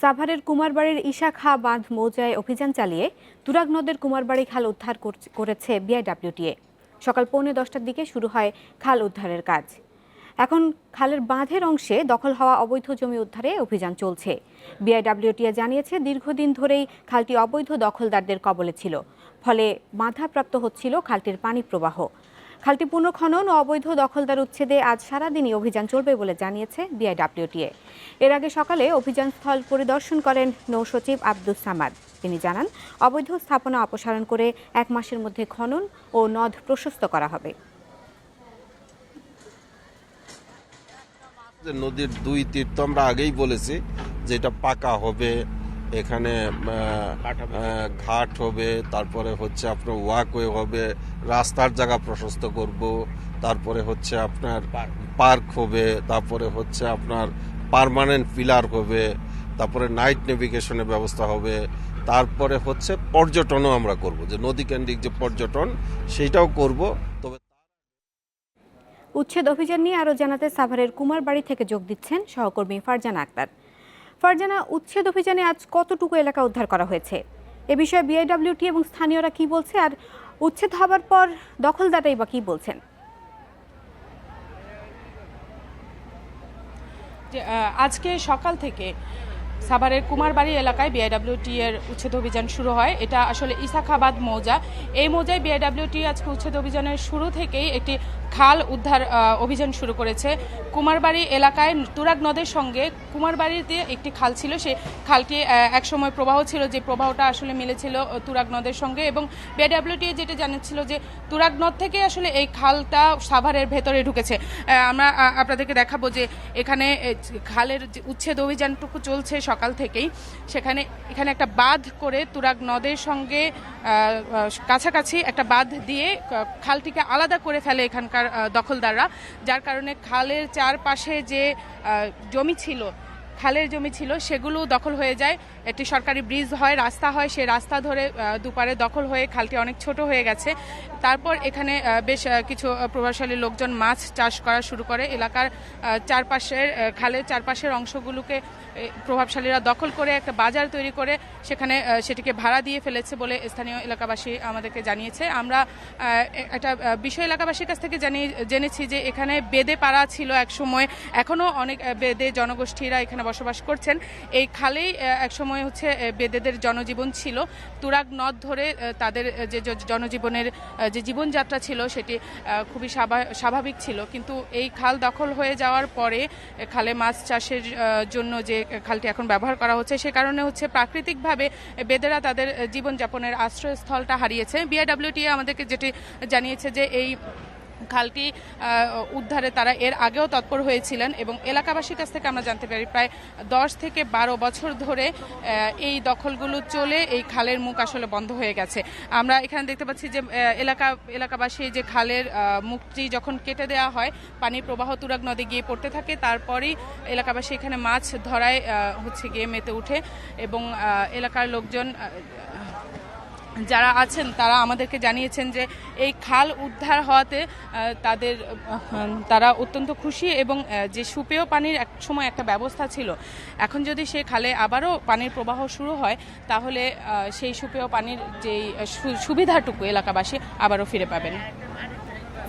সাভারের কুমারবাড়ির ঈশা খাঁ বাঁধ মৌজায় অভিযান চালিয়ে তুরাগ নদের কুমারবাড়ি খাল উদ্ধার করেছে বিআইডব্লিউটিএ। সকাল 10:45টার দিকে শুরু হয় খাল উদ্ধারের কাজ। এখন খালের বাঁধের অংশে দখল হওয়া অবৈধ জমি উদ্ধারে অভিযান চলছে। বিআইডব্লিউটিএ জানিয়েছে, দীর্ঘদিন ধরেই খালটি অবৈধ দখলদারদের কবলে ছিল, ফলে বাধাপ্রাপ্ত হচ্ছিল খালটির পানি প্রবাহ। খালটি পুনর্খনন ও অবৈধ দখলদার উচ্ছেদে আজ সারাদিনই অভিযান চলবে বলে জানিয়েছে বিআইডব্লিউটিএ। এর আগে সকালে অভিযানস্থল পরিদর্শন করেন নৌসচিব আব্দুস সামাদ। তিনি জানান, অবৈধ স্থাপনা অপসারণ করে 1 মাসের মধ্যে খনন ও নদ প্রশস্ত করা হবে। নদীর 2 তীর তো আমরা আগেই বলেছি যে এটা পাকা হবে, এখানে ঘাট হবে, তারপরে হচ্ছে আপনার ওয়াকওয়ে হবে, রাস্তার জায়গা প্রশস্ত করব, তারপরে হচ্ছে আপনার পার্ক হবে, তারপরে হচ্ছে আপনার পার্মানেন্ট পিলার হবে, তারপরে নাইট নেভিগেশনের ব্যবস্থা হবে, তারপরে হচ্ছে পর্যটনও আমরা করব, যে নদী কেন্দ্রিক যে পর্যটন সেইটাও করব। তবে উচ্ছেদ অভিযান নিয়ে আরও জানাতে সাভারের কুমারবাড়ি থেকে যোগ দিচ্ছেন সহকর্মী ফারজানা আক্তার। ফারজানা, উচ্ছেদ অভিযানে আজ কতটুকু এলাকা উদ্ধার করা হয়েছে? এ বিষয়ে বিআইডব্লিউটি এবং স্থানীয়রা কি বলছে, আর উচ্ছেদ হবার পর দখলদাররাই বা কি বলছেন? আজকে সকাল থেকে সাভারের কুমারবাড়ি এলাকায় বিআইডব্লিউটি এর উচ্ছেদ অভিযান শুরু হয়। এটা আসলে ঈশা খাঁ বাঁধ মৌজা। এই মৌজায় বিআইডব্লিউটি আজকে উচ্ছেদ অভিযানের শুরু থেকেই একটি খাল উদ্ধার অভিযান শুরু করেছে। কুমারবাড়ি এলাকায় তুরাগ নদের সঙ্গে কুমারবাড়িতে একটি খাল ছিল, সেই খালটি একসময় প্রবাহ ছিল, যে প্রবাহটা আসলে মিলেছিল তুরাগ নদের সঙ্গে, এবং বিআইডব্লিউটি যেটা জানিয়েছিল যে তুরাগ নদ থেকে আসলে এই খালটা সাভারের ভেতরে ঢুকেছে। আমরা আপনাদেরকে দেখাবো যে এখানে খালের উচ্ছেদ অভিযানটুকু চলছে সকাল থেকেই। এখানে একটা বাঁধ করে তুরাগ নদের সঙ্গে কাছাকাছি একটা বাঁধ দিয়ে খালটিকে আলাদা করে ফেলে এখানকার দখলদাররা, যার কারণে খালের চারপাশে যে খালের জমি ছিল সেগুলো দখল হয়ে যায়। একটি সরকারি ব্রিজ হয়, রাস্তা হয়, সেই রাস্তা ধরে দুপারে দখল হয়ে খালটি অনেক ছোট হয়ে গেছে। তারপর এখানে বেশ কিছু প্রভাবশালী লোকজন মাছ চাষ করা শুরু করে। এলাকার খালের চারপাশের অংশগুলোকে প্রভাবশালীরা দখল করে একটা বাজার তৈরি করে সেখানে সেটিকে ভাড়া দিয়ে ফেলেছে বলে স্থানীয় এলাকাবাসী আমাদেরকে জানিয়েছে। আমরা একটা বিষয় এলাকাবাসীর কাছ থেকে জেনেছি যে এখানে বেদে পাড়া ছিল এক সময়, এখনও অনেক বেদে জনগোষ্ঠীরা এখানে বসবাস করছেন। এই খালেই একসময় হচ্ছে বেদেদের জনজীবন ছিল। তুরাগ নদ ধরে তাদের যে জনজীবনের যে জীবনযাত্রা ছিল সেটি খুবই স্বাভাবিক ছিল, কিন্তু এই খাল দখল হয়ে যাওয়ার পরে খালে মাছ চাষের জন্য যে খালটি এখন ব্যবহার করা হচ্ছে, সে কারণে হচ্ছে প্রাকৃতিকভাবে বেদেরা তাদের জীবনযাপনের আশ্রয়স্থলটা হারিয়েছে। বিআইডব্লিউটি আমাদেরকে যেটি জানিয়েছে যে এই খালটি উদ্ধারে তারা এর আগেও তৎপর হয়েছিলেন, এবং এলাকাবাসীর কাছ থেকে আমরা জানতে পারি প্রায় 10 থেকে 12 বছর ধরে এই দখলগুলো চলে এই খালের মুখ আসলে বন্ধ হয়ে গেছে। আমরা এখানে দেখতে পাচ্ছি যে এলাকাবাসী যে খালের মুখটি যখন কেটে দেওয়া হয়, পানির প্রবাহ তুরাগ নদে গিয়ে পড়তে থাকে, তারপরেই এলাকাবাসী এখানে মাছ ধরায় গিয়ে মেতে উঠে, এবং এলাকার লোকজন যারা আছেন তারা আমাদেরকে জানিয়েছেন যে এই খাল উদ্ধার হওয়াতে তারা অত্যন্ত খুশি, এবং যে সুপেয় পানির এক সময় একটা ব্যবস্থা ছিল, এখন যদি সে খালে আবারও পানির প্রবাহ শুরু হয় তাহলে সেই সুপেয় পানির যেই সুবিধাটুকু এলাকাবাসী আবারও ফিরে পাবেন।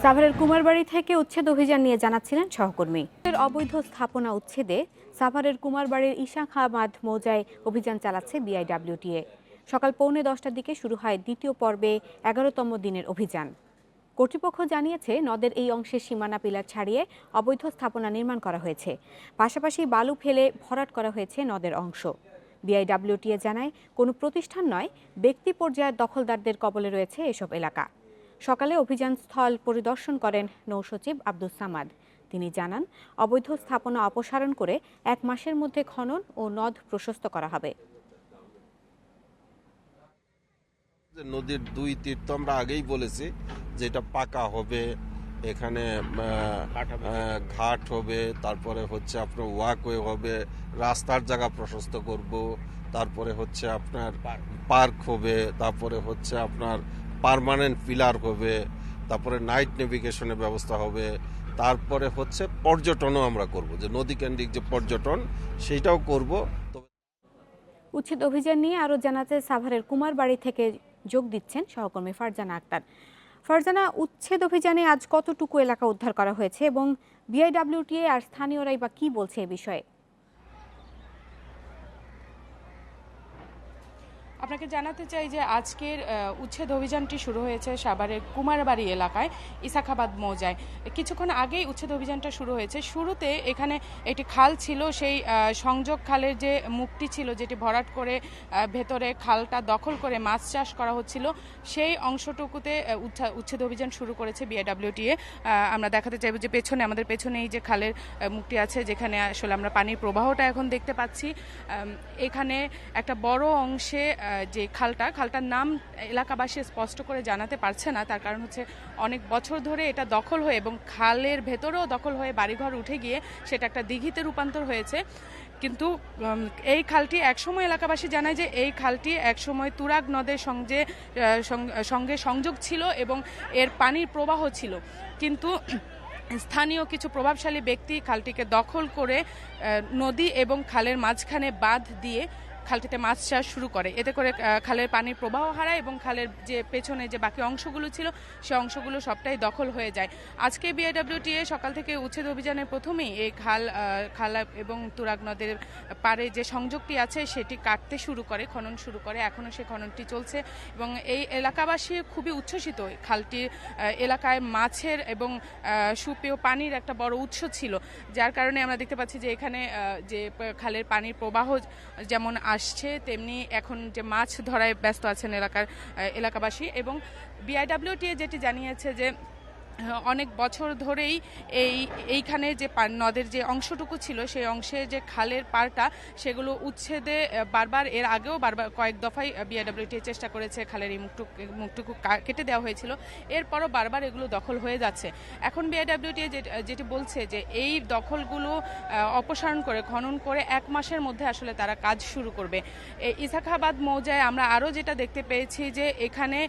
সাভারের কুমারবাড়ি থেকে উচ্ছেদ অভিযান নিয়ে জানাচ্ছিলেন সহকর্মী। অবৈধ স্থাপনা উচ্ছেদে সাভারের কুমারবাড়ির ঈশা খাঁ বাঁধ মৌজায় অভিযান চালাচ্ছে বিআইডব্লিউটিএ। সকাল 10:45টার দিকে শুরু হয় দ্বিতীয় পর্বে 11তম দিনের অভিযান। কর্তৃপক্ষ জানিয়েছে, নদের এই অংশের সীমানা পিলার ছাড়িয়ে অবৈধ স্থাপনা নির্মাণ করা হয়েছে, পাশাপাশি বালু ফেলে ভরাট করা হয়েছে নদের অংশ। বিআইডব্লিউটিএ জানায়, কোনো প্রতিষ্ঠান নয়, ব্যক্তি পর্যায়ের দখলদারদের কবলে রয়েছে এসব এলাকা। সকালে অভিযানস্থল পরিদর্শন করেন নৌসচিব আব্দুস সামাদ। তিনি জানান, অবৈধ স্থাপনা অপসারণ করে 1 মাসের মধ্যে খনন ও নদ প্রশস্ত করা হবে। নদীর 2 তীর তো আমরা আগেই বলেছি যে এটা পাকা হবে, এখানে ঘাট হবে, তারপরে হচ্ছে আপনার ওয়াকওয়ে হবে, রাস্তার জায়গা প্রশস্ত করব, তারপরে হচ্ছে আপনার পার্ক হবে, তারপরে হচ্ছে আপনার পার্মানেন্ট পিলার হবে, তারপরে নাইট নেভিগেশনের ব্যবস্থা হবে, তারপরে হচ্ছে পর্যটনও আমরা করব, যে নদী কেন্দ্রিক যে পর্যটন সেইটাও করব। উচ্ছেদ অভিযান নিয়ে আরও জানাতে সাভারের কুমারবাড়ি থেকে যোগ দিচ্ছেন সহকর্মী ফারজানা আক্তার। ফারজানা, উচ্ছেদ অভিযানে আজ কতটুকু এলাকা উদ্ধার করা হয়েছে এবং বিআইডব্লিউটিএ আর স্থানীয়রাই বা কি বলছে এ বিষয়ে? আপনাকে জানাতে চাই যে আজকের উচ্ছেদ অভিযানটি শুরু হয়েছে সাভারের কুমারবাড়ি এলাকায় ইসাখাবাদ মৌজায়। কিছুক্ষণ আগেই উচ্ছেদ অভিযানটা শুরু হয়েছে। শুরুতে এখানে একটি খাল ছিল, সেই সংযোগ খালের যে মুখটি ছিল, যেটি ভরাট করে ভেতরে খালটা দখল করে মাছ চাষ করা হচ্ছিল, সেই অংশটুকুতে উচ্ছেদ অভিযান শুরু করেছে বিআইডব্লিউটিএ। আমরা দেখাতে চাইব যে আমাদের পেছনেই যে খালের মুখটি আছে, যেখানে আসলে আমরা পানির প্রবাহটা এখন দেখতে পাচ্ছি। এখানে একটা বড় অংশে যে খালটার নাম এলাকাবাসী স্পষ্ট করে জানাতে পারছে না, তার কারণ হচ্ছে অনেক বছর ধরে এটা দখল হয়ে এবং খালের ভেতরেও দখল হয়ে বাড়িঘর উঠে গিয়ে সেটা একটা দিঘিতে রূপান্তর হয়েছে। কিন্তু এই খালটি একসময় এলাকাবাসী জানায় যে এই খালটি একসময় তুরাগ নদের সঙ্গে সংযোগ ছিল এবং এর পানির প্রবাহ ছিল, কিন্তু স্থানীয় কিছু প্রভাবশালী ব্যক্তি খালটিকে দখল করে নদী এবং খালের মাঝখানে বাঁধ দিয়ে খালটিতে মাছ চাষ শুরু করে। এতে করে খালের পানির প্রবাহ হারায় এবং খালের যে পেছনে যে বাকি অংশগুলো ছিল সে অংশগুলো সবটাই দখল হয়ে যায়। আজকে বিআইডব্লিউটিএ সকাল থেকে উচ্ছেদ অভিযানের প্রথমেই এই খাল এবং তুরাগ নদের পাড়ে যে সংযোগটি আছে সেটি কাটতে শুরু করে, খনন শুরু করে। এখনও সে খননটি চলছে এবং এই এলাকাবাসী খুবই উচ্ছ্বসিত। খালটির এলাকায় মাছের এবং সুপেয় পানির একটা বড় উৎস ছিল, যার কারণে আমরা দেখতে পাচ্ছি যে এখানে যে খালের পানির প্রবাহ যেমন আসছে, তেমনি এখন যে মাছ ধরায় ব্যস্ত আছেন এলাকাবাসী। এবং বিআইডব্লিউটিএ যেটি জানিয়েছে যে অনেক বছর ধরেই এইখানে যে নদের যে অংশটুকু ছিল সেই অংশে যে খালের পাড়টা, সেগুলো উচ্ছেদে এর আগেও কয়েক দফায় বিআইডব্লিউটিএ চেষ্টা করেছে। খালের এই মুখটুকু কেটে দেওয়া হয়েছিল, এরপরও বারবার এগুলো দখল হয়ে যাচ্ছে। এখন বিআইডব্লিউটিএ যেটি বলছে যে এই দখলগুলো অপসারণ করে খনন করে 1 মাসের মধ্যে আসলে তারা কাজ শুরু করবে। ইসাখাবাদ মৌজায় আমরা আরও যেটা দেখতে পেয়েছি যে এখানে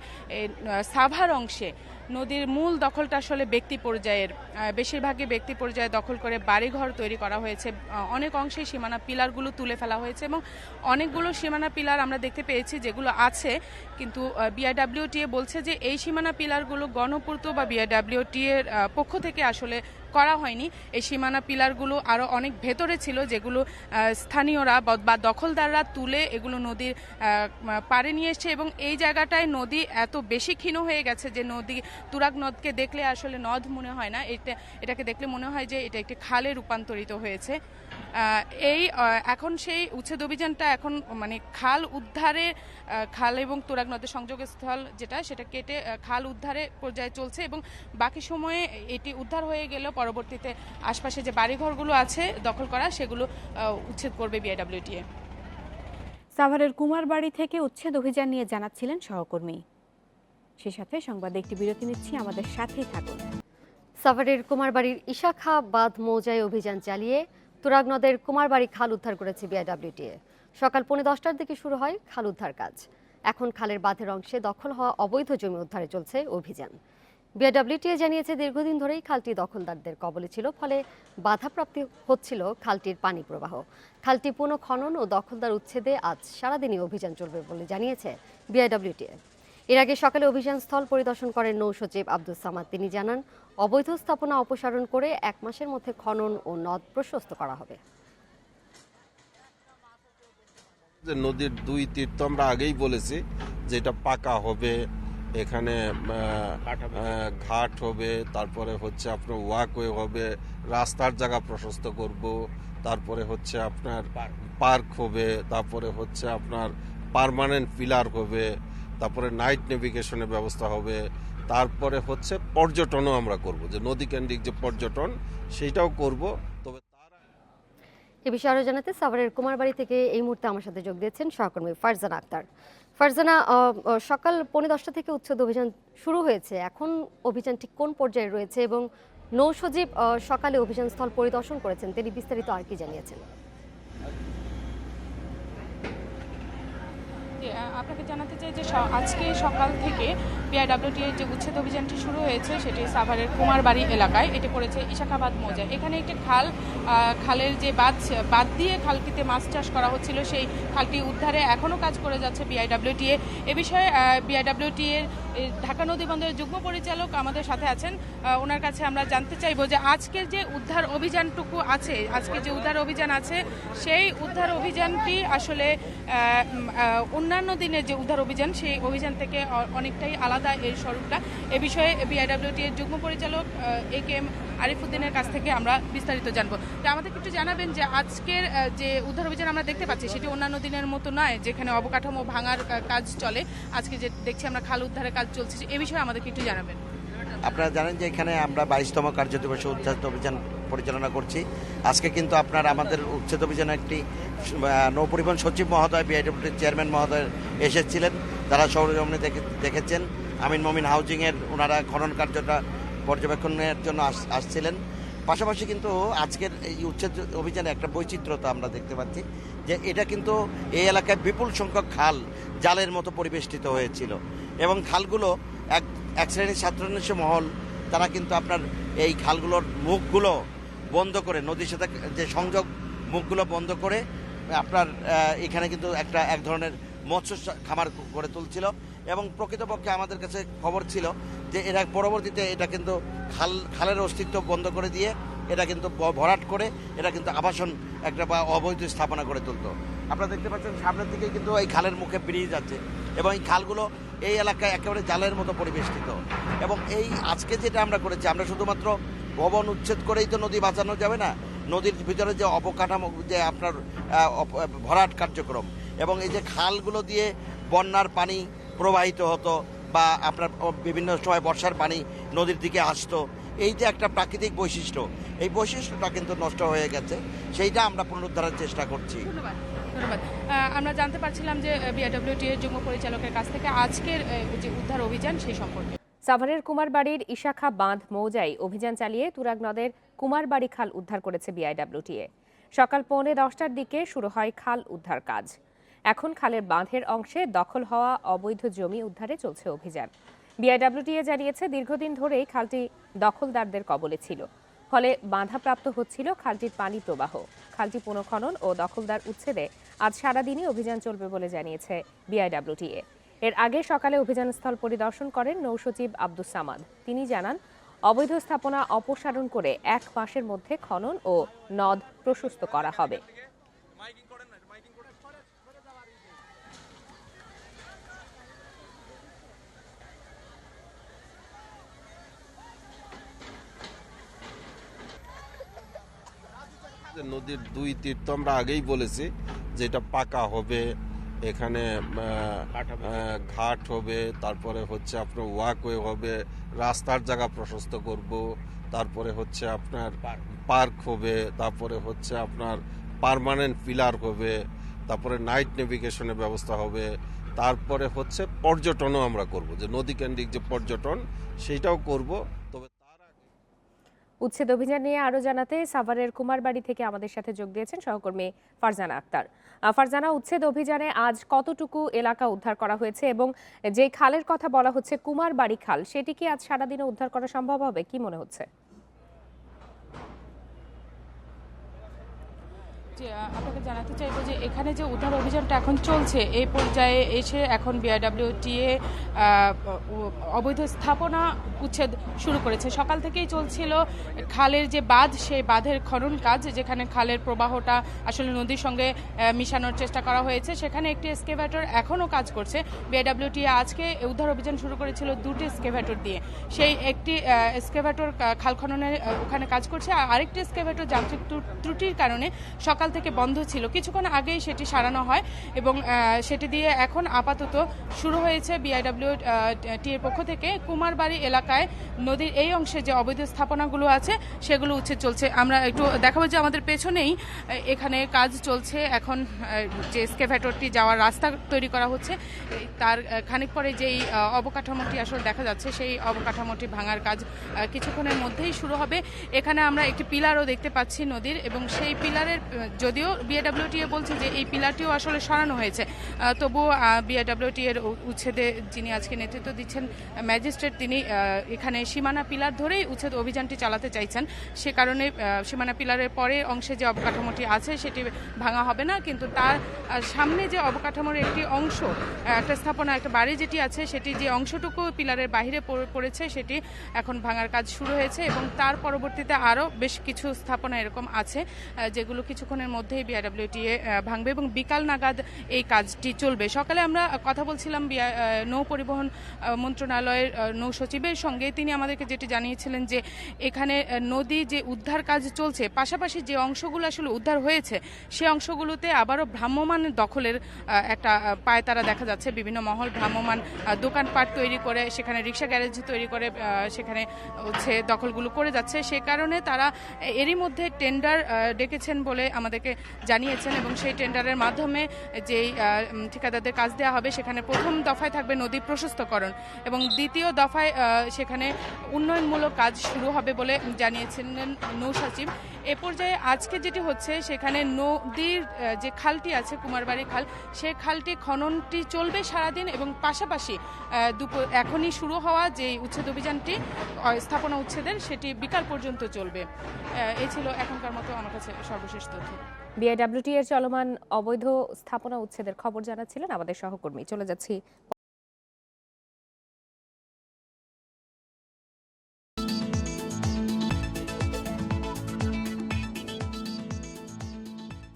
সাভার অংশে নদীর মূল দখলটা আসলে ব্যক্তি পর্যায়ের, বেশিরভাগই ব্যক্তি পর্যায়ে দখল করে বাড়িঘর তৈরি করা হয়েছে। অনেক অংশে সীমানা পিলারগুলো তুলে ফেলা হয়েছে এবং অনেকগুলো সীমানা পিলার আমরা দেখতে পেয়েছি যেগুলো আছে, কিন্তু বিআইডব্লিউটিএ বলছে যে এই সীমানা পিলারগুলো গণপূর্ত বা বিআইডব্লিউটিএর পক্ষ থেকে আসলে করা হয়নি। এই সীমানা পিলারগুলো আরও অনেক ভেতরে ছিল, যেগুলো স্থানীয়রা বা দখলদাররা তুলে এগুলো নদীর পাড়ে নিয়ে এসছে। এবং এই জায়গাটায় নদী এত বেশি ক্ষীণ হয়ে গেছে যে তুরাগ নদকে দেখলে আসলে নদ মনে হয় না, এটাকে দেখলে মনে হয় যে এটা একটি খালে রূপান্তরিত হয়েছে। এখন সেই উচ্ছেদ অভিযানটা এখন মানে খাল এবং তুরাগ নদের সংযোগস্থল সেটা কেটে খাল উদ্ধারে পর্যায়ে চলছে এবং বাকি সময়ে এটি উদ্ধার হয়ে গেলেও পরবর্তীতে আশপাশে যে বাড়িঘরগুলো আছে দখল করা, সেগুলো উচ্ছেদ করবে বিআইডব্লিউটিএ। সাভারের কুমারবাড়ি থেকে উচ্ছেদ অভিযান নিয়ে জানাচ্ছিলেন সহকর্মী। সে সাথে সংবাদে একটি বিরতি নিচ্ছি, আমাদের সাথেই থাকুন। সাভারের কুমারবাড়ির ইসাখাবাদ মৌজায় অভিযান চালিয়ে তুরাগ নদের কুমারবাড়ি খাল উদ্ধার করেছে বিআইডব্লিউটিএ। সকাল 10:45টার দিকে শুরু হয় খাল উদ্ধার কাজ। এখন খালের বাঁধের অংশে দখল হওয়া অবৈধ জমি উদ্ধারে চলছে অভিযান। বিআইডব্লিউটিএ জানিয়েছে দীর্ঘদিন ধরেই খালটি দখলদারদের কবলে ছিল, ফলে বাধাপ্রাপ্তি হচ্ছিল খালটির পানি প্রবাহ। খালটি পুনঃখনন ও দখলদার উচ্ছেদে আজ সারাদিনই অভিযান চলবে বলে জানিয়েছে বিআইডব্লিউটিএ। এর আগে সকালে অভিযান স্থল পরিদর্শন করেন নৌ সচিব আব্দুস সামাদ। তিনি জানান, অবৈধ স্থাপনা অপসারণ করে 1 মাসের মধ্যে খনন ও নদ প্রশস্ত করা হবে। নদীর 2 তীর তো আমরা আগেই বলেছি যে এটা পাকা হবে, এখানে ঘাট হবে, তারপরে হচ্ছে আপনার ওয়াকওয়ে হবে, রাস্তার জায়গা প্রশস্ত করব, তারপরে হচ্ছে আপনার পার্ক হবে, তারপরে হচ্ছে আপনার পার্মানেন্ট পিলার হবে, তারপরে নাইট নেভিগেশনের ব্যবস্থা হবে, তারপরে হচ্ছে পর্যটনও আমরা করব, যে নদী কেন্দ্রিক যে পর্যটন সেইটাও করব। তবে এ বিষয়ে আরও জানাতে সাভারের কুমারবাড়ি থেকে এই মুহূর্তে আমার সাথে যোগ দিয়েছেন সহকর্মী ফারজানা আক্তার। ফারজানা, সকাল 10:45 থেকে উচ্ছেদ অভিযান শুরু হয়েছে, এখন অভিযান ঠিক কোন পর্যায়ে রয়েছে এবং নৌ সচিব সকালে অভিযান স্থল পরিদর্শন করেছেন, তিনি বিস্তারিত আর কি জানিয়েছেন? আপনাকে জানাতে চাই যে আজকে সকাল থেকে বিআইডব্লিউটি এর যে উচ্ছেদ অভিযানটি শুরু হয়েছে সেটি সাভারের কুমারবাড়ি এলাকায়, এটি পড়েছে ইশাখাবাদ মৌজায়। এখানে একটি খালের যে বাঁধ দিয়ে খালটিতে মাছ চাষ করা হচ্ছিল, সেই খালটি উদ্ধারে এখনও কাজ করে যাচ্ছে বিআইডব্লিউটি। এ বিষয়ে বিআইডব্লিউটি এর ঢাকা নদী বন্দরের যুগ্ম পরিচালক আমাদের সাথে আছেন। ওনার কাছে আমরা জানতে চাইবো যে আজকের যে উদ্ধার অভিযানটুকু আছে, আজকে যে উদ্ধার অভিযান আছে সেই উদ্ধার অভিযানটি আসলে অন্যান্য দিনের যে উদ্ধার অভিযান সেই অভিযান থেকে অনেকটাই আলাদা এর স্বরূপটা। এ বিষয়ে বিআইডব্লিউটি এর যুগ্ম পরিচালক AKM আরিফুদ্দিনের কাছ থেকে আমরা বিস্তারিত জানবো। তো আমাদেরকে একটু জানাবেন যে আজকের যে উদ্ধার অভিযান আমরা দেখতে পাচ্ছি সেটি অন্যান্য দিনের মতো নয়, যেখানে অবকাঠামো ভাঙার কাজ চলে, আজকে যে দেখছি আমরা খাল উদ্ধারের কাজ চলছে, এ বিষয়ে আমাদেরকে একটু জানাবেন। আপনারা জানেন যে এখানে আমরা 22তম কার্যদিবসে উচ্ছেদ অভিযান পরিচালনা করছি। আজকে কিন্তু আপনার আমাদের উচ্ছেদ অভিযানে একটি নৌপরিবহন সচিব মহোদয়, বিআইডব্লিউটির চেয়ারম্যান মহোদয় এসেছিলেন। তারা সৌরজমিনে দেখেছেন। আমিন মমিন হাউজিংয়ের ওনারা খনন কার্যটা পর্যবেক্ষণের জন্য আসছিলেন। পাশাপাশি কিন্তু আজকের এই উচ্ছেদ অভিযানে একটা বৈচিত্র্যতা আমরা দেখতে পাচ্ছি যে এটা কিন্তু এই এলাকায় বিপুল সংখ্যক খাল জালের মতো পরিবেষ্টিত হয়েছিল এবং খালগুলো এক শ্রেণীর ছাত্রাংশ মহল তারা কিন্তু আপনার এই খালগুলোর মুখগুলো বন্ধ করে, নদীর সাথে যে সংযোগ মুখগুলো বন্ধ করে আপনার এখানে কিন্তু এক ধরনের মৎস্য খামার করে তুলছিল এবং প্রকৃতপক্ষে আমাদের কাছে খবর ছিল যে এরা পরবর্তীতে এটা কিন্তু খালের অস্তিত্ব বন্ধ করে দিয়ে এটা কিন্তু ভরাট করে এটা কিন্তু আবাসন একটা বা অবৈধ স্থাপনা করে তুলতো। আপনারা দেখতে পাচ্ছেন সামনের দিকে কিন্তু এই খালের মুখে ব্রিজ আছে এবং এই খালগুলো এই এলাকায় একেবারে জালের মতো পরিবেষ্টিত। এবং এই আজকে যেটা আমরা করেছি, আমরা শুধুমাত্র ভবন উচ্ছেদ করেই তো নদী বাঁচানো যাবে না, নদীর ভিতরে যে অবকাঠামো যে আপনার ভরাট কার্যক্রম এবং এই যে খালগুলো দিয়ে বন্যার পানি প্রবাহিত হতো বা আপনার বিভিন্ন সময় বর্ষার পানি নদীর দিকে আসতো, এই যে একটা প্রাকৃতিক বৈশিষ্ট্য, এই বৈশিষ্ট্যটা কিন্তু নষ্ট হয়ে গেছে, সেইটা আমরা পুনরুদ্ধারের চেষ্টা করছি। ধন্যবাদ। আমরা জানতে পারছিলাম যে বিআইডব্লিউটি এর যুগ্ম পরিচালকের কাছ থেকে আজকের যে উদ্ধার অভিযান সেই সম্পর্কে। সাভারের কুমারবাড়ির ইশাখা বাঁধ মৌজায় অভিযান চালিয়ে তুরাগ নদের কুমারবাড়ি খাল উদ্ধার করেছে বিআইডব্লিউটিএ। সকাল 10:45টার দিকে শুরু হয় খাল উদ্ধার কাজ। এখন খালের বাঁধের অংশে দখল হওয়া অবৈধ জমি উদ্ধারে চলছে অভিযান। বিআইডব্লিউটিএ জানিয়েছে দীর্ঘদিন ধরেই খালটি দখলদারদের কবলে ছিল, ফলে বাধাপ্রাপ্ত হচ্ছিল খালটির পানি প্রবাহ। খালটি পুনঃখনন ও দখলদার উচ্ছেদে আজ সারাদিনই অভিযান চলবে বলে জানিয়েছে বিআইডব্লিউটিএ। এর আগে সকালে অভিযানস্থল পরিদর্শন করেন নৌসচিব আব্দুস সামাদ। তিনি জানান, অবৈধ স্থাপনা অপসারণ করে 1 মাসের মধ্যে খনন ও নদ প্রশস্ত করা হবে। নদীর 2 তীর তো আমরা আগেই বলেছি যে এটা পাকা হবে, এখানে ঘাট হবে, তারপরে হচ্ছে আপনার ওয়াকওয়ে হবে, রাস্তার জায়গা প্রশস্ত করব, তারপরে হচ্ছে আপনার পার্ক হবে, তারপরে হচ্ছে আপনার পার্মানেন্ট পিলার হবে, তারপরে নাইট নেভিগেশনের ব্যবস্থা হবে, তারপরে হচ্ছে পর্যটনও আমরা করব, যে নদী কেন্দ্রিক যে পর্যটন সেইটাও করব। তবে উচ্ছেদ অভিযান নিয়ে আরো জানাতে সাভারের কুমারবাড়ি থেকে আমাদের সাথে যোগ দিয়েছেন সহকর্মী ফারজানা আক্তার। ফারজানা, উচ্ছেদ অভিযানে আজ কতটুকু এলাকা উদ্ধার করা হয়েছে এবং যে খালের কথা বলা হচ্ছে কুমারবাড়ি খাল, সেটি কি আজ সারাদিনে উদ্ধার করা সম্ভব হবে, কি মনে হচ্ছে? আপনাকে জানাতে চাইবো যে এখানে যে উদ্ধার অভিযানটা এখন চলছে, এই পর্যায়ে এসে এখন বিআইডব্লিউটিএ অবৈধ স্থাপনা উচ্ছেদ শুরু করেছে। সকাল থেকেই চলছিল খালের যে বাঁধ, সেই বাঁধের খনন কাজ, যেখানে খালের প্রবাহটা আসলে নদীর সঙ্গে মিশানোর চেষ্টা করা হয়েছে। সেখানে একটি এক্সকেভেটর এখনও কাজ করছে। বিআইডব্লিউটিএ আজকে উদ্ধার অভিযান শুরু করেছিল 2টি এক্সকেভেটর দিয়ে। সেই একটি এক্সকেভেটর খাল খননের ওখানে কাজ করছে, আর আরেকটি এক্সকেভেটর যান্ত্রিক ত্রুটির কারণে সকাল থেকে বন্ধ ছিল। কিছুক্ষণ আগেই সেটি সারানো হয় এবং সেটি দিয়ে এখন আপাতত শুরু হয়েছে বিআইডব্লিউটি এর পক্ষ থেকে কুমারবাড়ি এলাকায় প্রায় নদীর এই অংশে যে অবৈধ স্থাপনাগুলো আছে সেগুলো উচ্ছেদ চলছে। আমরা একটু দেখাবো যে আমাদের পেছনেই এখানে কাজ চলছে। এখন যে এক্সকেভেটরটি যাওয়ার রাস্তা তৈরি করা হচ্ছে, তার খানিক পরে যেই অবকাঠামোটি আসলে দেখা যাচ্ছে সেই অবকাঠামোটি ভাঙার কাজ কিছুক্ষণের মধ্যেই শুরু হবে। এখানে আমরা একটি পিলারও দেখতে পাচ্ছি নদীর, এবং সেই পিলারের যদিও বিআইডব্লিউটিএ বলছে যে এই পিলারটিও আসলে সরানো হয়েছে, তবুও বিআইডব্লিউটিএ এর উচ্ছেদে যিনি আজকে নেতৃত্ব দিচ্ছেন ম্যাজিস্ট্রেট, তিনি এখানে সীমানা পিলার ধরেই উচ্ছেদ অভিযানটি চালাতে চাইছেন। সে কারণে সীমানা পিলারের পরে অংশে যে অবকাঠামোটি আছে সেটি ভাঙা হবে না, কিন্তু তার সামনে যে অবকাঠামোর একটি অংশ, একটা স্থাপনা, একটা বাড়ি যেটি আছে, সেটি যে অংশটুকু পিলারের বাইরে পড়েছে সেটি এখন ভাঙার কাজ শুরু হয়েছে, এবং তার পরবর্তীতে আরও বেশ কিছু স্থাপনা এরকম আছে যেগুলো কিছুক্ষণের মধ্যেই বিআইডব্লিউটিএ ভাঙবে এবং বিকাল নাগাদ এই কাজটি চলবে। সকালে আমরা কথা বলছিলাম নৌ পরিবহন মন্ত্রণালয়ের নৌ সচিবের সঙ্গে। তিনি আমাদেরকে যেটি জানিয়েছিলেন যে এখানে নদী যে উদ্ধার কাজ চলছে, পাশাপাশি যে অংশগুলো আসলে উদ্ধার হয়েছে সে অংশগুলোতে আবারও ভ্রাম্যমাণ দখলের একটা পায়তারা দেখা যাচ্ছে। বিভিন্ন মহল ভ্রাম্যমাণ দোকানপাট তৈরি করে, সেখানে রিক্সা গ্যারেজ তৈরি করে সেখানে দখলগুলো করে যাচ্ছে। সে কারণে তারা এরই মধ্যে টেন্ডার ডেকেছেন বলে আমাদেরকে জানিয়েছেন, এবং সেই টেন্ডারের মাধ্যমে যেই ঠিকাদারদের কাজ দেওয়া হবে সেখানে প্রথম দফায় থাকবে নদী প্রশস্তকরণ, এবং দ্বিতীয় দফায় সেখানে উন্নয়নমূলক কাজ শুরু হবে বলে জানিয়েছিলেন নৌ সচিব। এ পর্যায়ে আজকে যেটি হচ্ছে, সেখানে নদীর যে খালটি আছে কুমারবাড়ি খাল, সে খালটি খননটি চলবে সারাদিন, এবং পাশাপাশি এখনই শুরু হওয়া যে উচ্ছেদ অভিযানটি স্থাপনা উচ্ছেদের সেটি বিকাল পর্যন্ত চলবে। এই ছিল এখনকার মতো আমার কাছে সর্বশেষ তথ্য। বিআইডব্লিউটিএ এর চলমান অবৈধ স্থাপনা উচ্ছেদের খবর জানাচ্ছিলেন আমাদের সহকর্মী। চলে যাচ্ছি